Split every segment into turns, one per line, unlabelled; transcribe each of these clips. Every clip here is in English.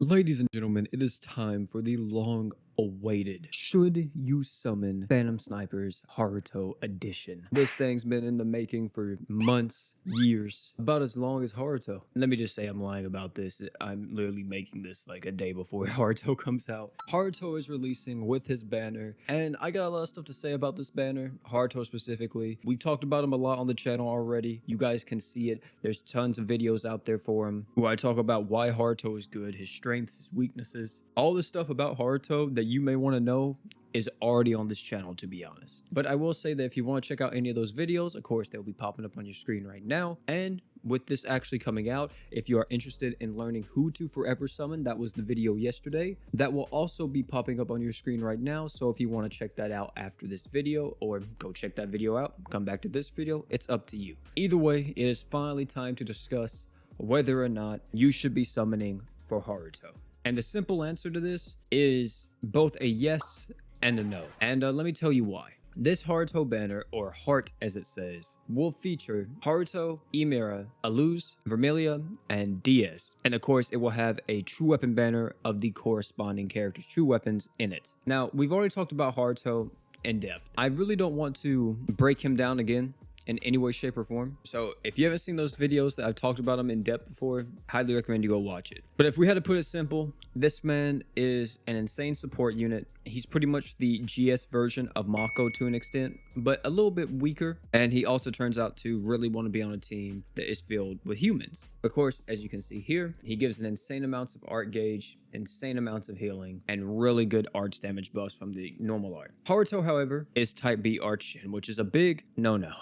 Ladies and gentlemen, it is time for the long-awaited Should You Summon Phantom Snipers Haruto Edition. This thing's been in the making for months, years, about as long as Haruto. Let me just say I'm lying about this. I'm literally making this like a day before Haruto comes out. Haruto is releasing with his banner, and I got a lot of stuff to say about this banner, Haruto specifically. We talked about him a lot on the channel already. You guys can see it. There's tons of videos out there for him where I talk about why Haruto is good, his strengths, his weaknesses, all this stuff about Haruto that you may want to know is already on this channel, to be honest. But I will say that if you want to check out any of those videos, of course, they'll be popping up on your screen right now. And with this actually coming out, if you are interested in learning who to forever summon, that was the video yesterday, that will also be popping up on your screen right now. So if you want to check that out after this video, or go check that video out, come back to this video, it's up to you. Either way, it is finally time to discuss whether or not you should be summoning for Haruto. And the simple answer to this is both a yes and a no. And let me tell you why. This Haruto banner, or Hart as it says, will feature Haruto, Imira, Aluz, Vermilia, and Diaz. And of course, it will have a true weapon banner of the corresponding character's true weapons in it. Now, we've already talked about Haruto in depth. I really don't want to break him down again in any way, shape, or form. So if you haven't seen those videos that I've talked about him in depth before, highly recommend you go watch it. But if we had to put it simple, this man is an insane support unit. He's pretty much the GS version of Mako to an extent, but a little bit weaker. And he also turns out to really want to be on a team that is filled with humans. Of course, as you can see here, he gives an insane amounts of art gauge, insane amounts of healing, and really good arch damage buffs from the normal art. Haruto, however, is type B Archgen, which is a big no-no.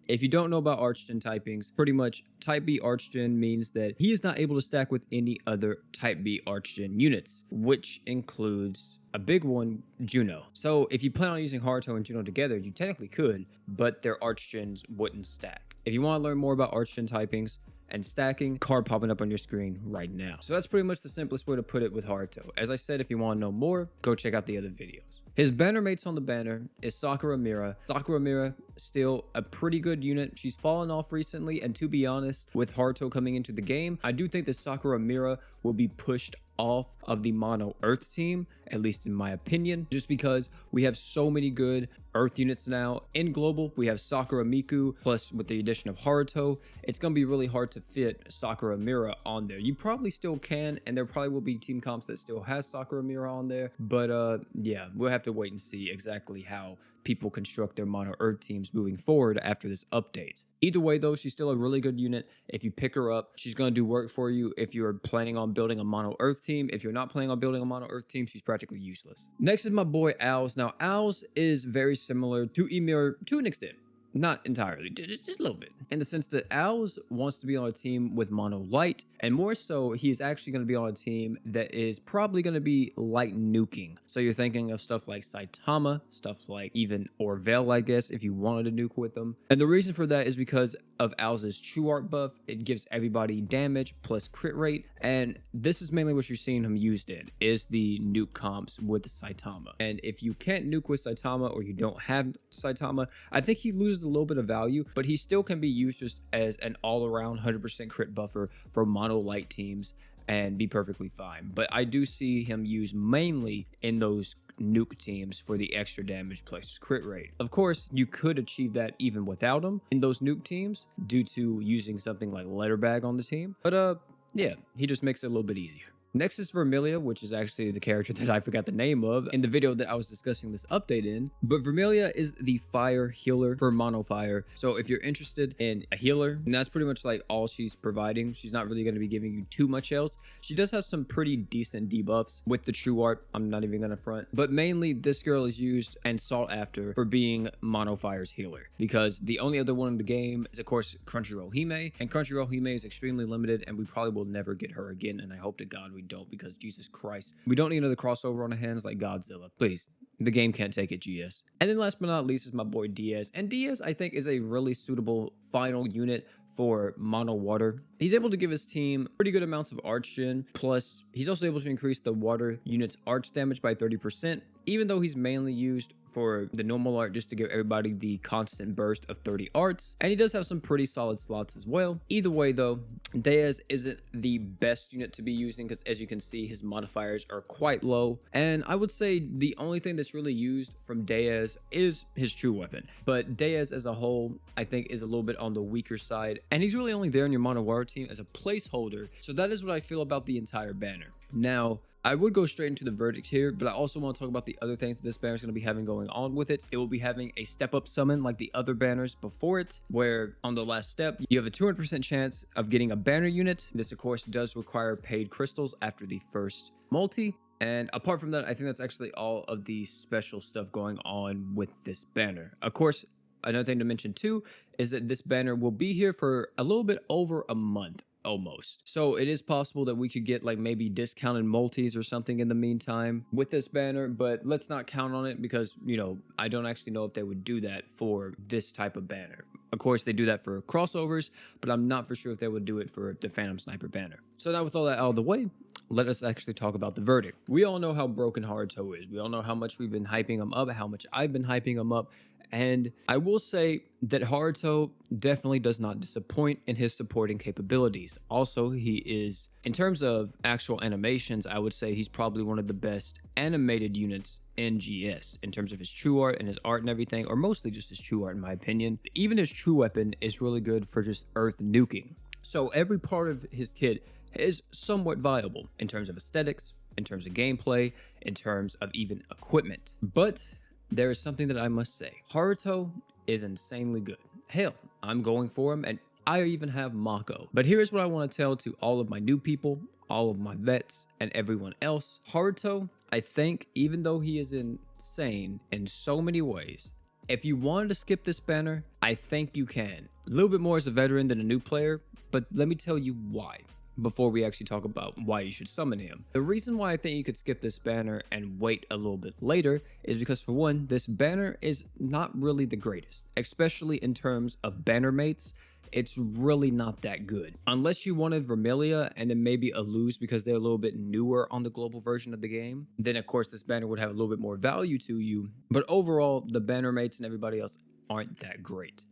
If you don't know about Archgen typings, pretty much type B Archgen means that he is not able to stack with any other type B Archgen units, which includes a big one, Juno. So if you plan on using Haruto and Juno together, you technically could, but their Archgens wouldn't stack. If you want to learn more about Archgen typings and stacking, card popping up on your screen right now. So that's pretty much the simplest way to put it with Haruto. As I said, if you want to know more, go check out the other videos. His banner mates on the banner is Sakuramira. Sakuramira, still a pretty good unit. She's fallen off recently, and to be honest, with Haruto coming into the game, I do think that Sakuramira will be pushed off of the mono earth team, at least in my opinion, just because we have so many good earth units now. In global, we have Sakuramiku, plus with the addition of Haruto, it's gonna be really hard to fit Sakuramira on there. You probably still can, and there probably will be team comps that still has Sakuramira on there, but yeah, we'll have to wait and see exactly how people construct their mono earth teams moving forward after this update. Either way though, she's still a really good unit. If you pick her up, she's going to do work for you if you're planning on building a mono earth team. If you're not planning on building a mono earth team, she's practically useless. Next is my boy Owls. Now Owls is very similar to Ymir to an extent. Not entirely, just a little bit. In the sense that Owls wants to be on a team with mono light, and more so, he is actually going to be on a team that is probably going to be light nuking. So you're thinking of stuff like Saitama, stuff like even Orville, I guess, if you wanted to nuke with them. And the reason for that is because of Owls' true art buff. It gives everybody damage plus crit rate, and this is mainly what you're seeing him used in, is the nuke comps with Saitama. And if you can't nuke with Saitama, or you don't have Saitama, I think he loses a little bit of value, but he still can be used just as an all-around 100% crit buffer for mono light teams and be perfectly fine. But I do see him used mainly in those nuke teams for the extra damage plus crit rate. Of course, you could achieve that even without him in those nuke teams due to using something like Letterbag on the team, but yeah, he just makes it a little bit easier. Next is Vermilia, which is actually the character that I forgot the name of in the video that I was discussing this update in. But Vermilia is the fire healer for mono fire. So if you're interested in a healer, and that's pretty much like all she's providing, she's not really going to be giving you too much else. She does have some pretty decent debuffs with the true art. I'm not even going to front. But mainly this girl is used and sought after for being mono fire's healer, because the only other one in the game is of course Crunchyroll Hime, and Crunchyroll Hime is extremely limited, and we probably will never get her again, and I hope to God we don't, because Jesus Christ, we don't need another crossover on our hands like Godzilla. Please, the game can't take it, GS. And then last but not least is my boy Diaz, and Diaz I think is a really suitable final unit for mono water. He's able to give his team pretty good amounts of arch gen, plus he's also able to increase the water unit's arch damage by 30%, even though he's mainly used for the normal art just to give everybody the constant burst of 30 arts. And he does have some pretty solid slots as well. Either way though, Deez isn't the best unit to be using because as you can see, his modifiers are quite low. And I would say the only thing that's really used from Deez is his true weapon. But Deez as a whole, I think is a little bit on the weaker side. And he's really only there in your Mono War team as a placeholder. So that is what I feel about the entire banner. Now, I would go straight into the verdict here, but I also want to talk about the other things that this banner is going to be having going on with it. It will be having a step-up summon like the other banners before it, where on the last step, you have a 200% chance of getting a banner unit. This, of course, does require paid crystals after the first multi. And apart from that, I think that's actually all of the special stuff going on with this banner. Of course, another thing to mention too is that this banner will be here for a little bit over a month. Almost. So it is possible that we could get like maybe discounted multis or something in the meantime with this banner, but let's not count on it because, you know, I don't actually know if they would do that for this type of banner. Of course, they do that for crossovers, but I'm not for sure if they would do it for the Phantom Sniper banner. So now with all that out of the way, let us actually talk about the verdict. We all know how broken Haruto is. We all know how much we've been hyping him up, how much I've been hyping him up. And I will say that Haruto definitely does not disappoint in his supporting capabilities. Also, he is, in terms of actual animations, I would say he's probably one of the best animated units in GS in terms of his true art and his art and everything, or mostly just his true art in my opinion. Even his true weapon is really good for just earth nuking. So every part of his kit is somewhat viable in terms of aesthetics, in terms of gameplay, in terms of even equipment. But there is something that I must say. Haruto is insanely good. Hell, I'm going for him, and I even have Mako. But here's what I want to tell to all of my new people, all of my vets, and everyone else. Haruto, I think, even though he is insane in so many ways, if you wanted to skip this banner, I think you can. A little bit more as a veteran than a new player, but let me tell you why before we actually talk about why you should summon him. The reason why I think you could skip this banner and wait a little bit later is because, for one, this banner is not really the greatest, especially in terms of banner mates. It's really not that good. Unless you wanted Vermilia and then maybe a lose because they're a little bit newer on the global version of the game, then of course this banner would have a little bit more value to you. But overall, the banner mates and everybody else aren't that great.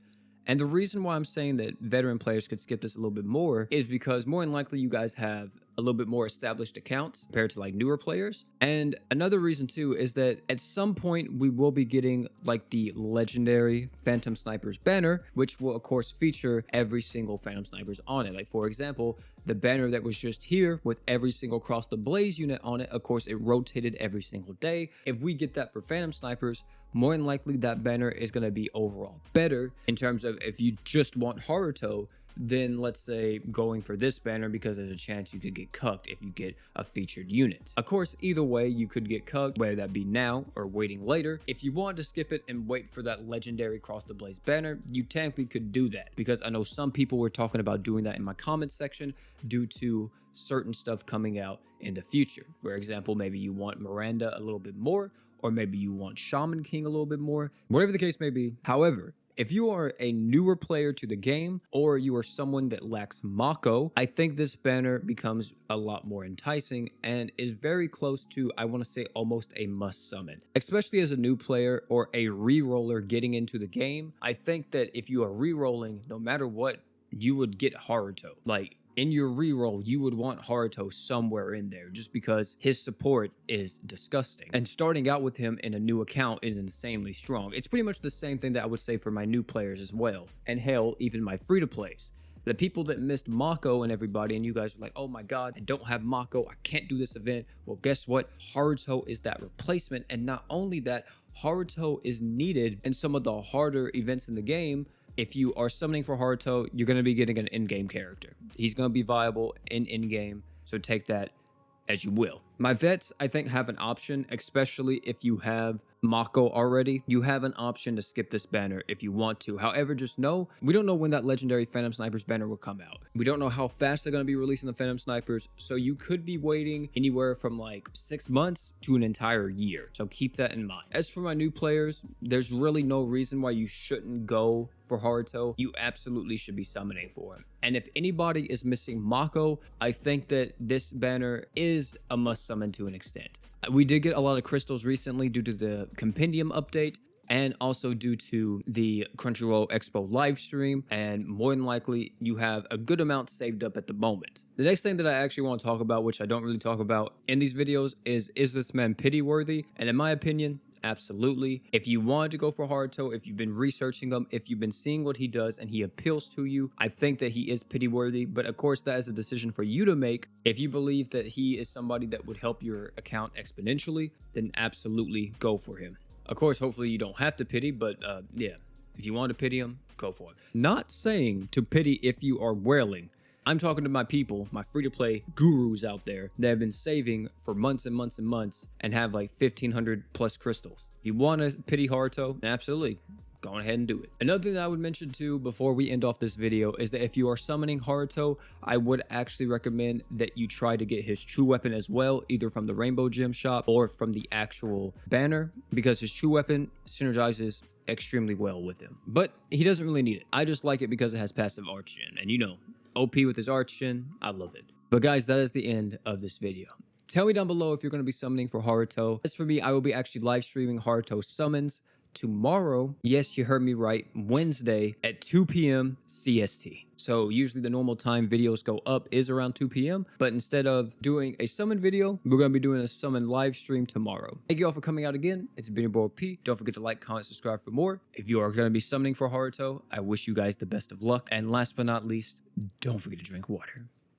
And the reason why I'm saying that veteran players could skip this a little bit more is because more than likely you guys have a little bit more established accounts compared to like newer players. And another reason too is that at some point we will be getting like the legendary Phantom Snipers banner, which will of course feature every single Phantom Snipers on it. Like for example, the banner that was just here with every single Cross the Blaze unit on it, of course it rotated every single day. If we get that for Phantom Snipers, more than likely that banner is going to be overall better in terms of if you just want Haruto, then let's say going for this banner because there's a chance you could get cucked if you get a featured unit. Of course, either way, you could get cucked, whether that be now or waiting later. If you want to skip it and wait for that legendary Cross the Blaze banner, you technically could do that because I know some people were talking about doing that in my comment section due to certain stuff coming out in the future. For example, maybe you want Miranda a little bit more, or maybe you want Shaman King a little bit more, whatever the case may be. However, if you are a newer player to the game, or you are someone that lacks Mako, I think this banner becomes a lot more enticing and is very close to, I want to say, almost a must summon. Especially as a new player or a re-roller getting into the game, I think that if you are re-rolling, no matter what, you would get Haruto. Like, in your reroll, you would want Haruto somewhere in there just because his support is disgusting. And starting out with him in a new account is insanely strong. It's pretty much the same thing that I would say for my new players as well. And hell, even my free-to-plays. The people that missed Mako and everybody, and you guys were like, oh my god, I don't have Mako, I can't do this event. Well, guess what? Haruto is that replacement. And not only that, Haruto is needed in some of the harder events in the game. If you are summoning for Haruto, you're going to be getting an in-game character. He's going to be viable in-game, so take that as you will. My vets, I think, have an option, especially if you have Mako already. You have an option to skip this banner if you want to. However, just know, we don't know when that legendary Phantom Snipers banner will come out. We don't know how fast they're going to be releasing the Phantom Snipers, so you could be waiting anywhere from like 6 months to an entire year. So keep that in mind. As for my new players, there's really no reason why you shouldn't go for Haruto. You absolutely should be summoning for him. And if anybody is missing Mako, I think that this banner is a must summon to an extent. We did get a lot of crystals recently due to the compendium update, and also due to the Crunchyroll Expo live stream, and more than likely you have a good amount saved up at the moment. The next thing that I actually want to talk about, which I don't really talk about in these videos, is this man pity worthy? And in my opinion, absolutely. If you wanted to go for Haruto, if you've been researching him, if you've been seeing what he does and he appeals to you, I think that he is pity worthy. But of course, that is a decision for you to make. If you believe that he is somebody that would help your account exponentially, then absolutely go for him. Of course, hopefully you don't have to pity, but yeah, if you want to pity him, go for it. Not saying to pity if you are wailing. I'm talking to my people, my free-to-play gurus out there that have been saving for months and months and months and have like 1,500 plus crystals. If you want to pity Haruto, absolutely, go ahead and do it. Another thing that I would mention too before we end off this video is that if you are summoning Haruto, I would actually recommend that you try to get his true weapon as well, either from the Rainbow Gem shop or from the actual banner, because his true weapon synergizes extremely well with him. But he doesn't really need it. I just like it because it has passive Arch-Gen, and you know, OP with his Arch-Gen, I love it. But guys, that is the end of this video. Tell me down below if you're going to be summoning for Haruto. As for me, I will be actually live streaming Haruto summons tomorrow. Yes, you heard me right, Wednesday at 2 p.m. CST. So usually the normal time videos go up is around 2 p.m. But instead of doing a summon video, we're going to be doing a summon live stream tomorrow. Thank you all for coming out again. It's been your boy P. Don't forget to like, comment, subscribe for more. If you are going to be summoning for Haruto, I wish you guys the best of luck. And last but not least, don't forget to drink water.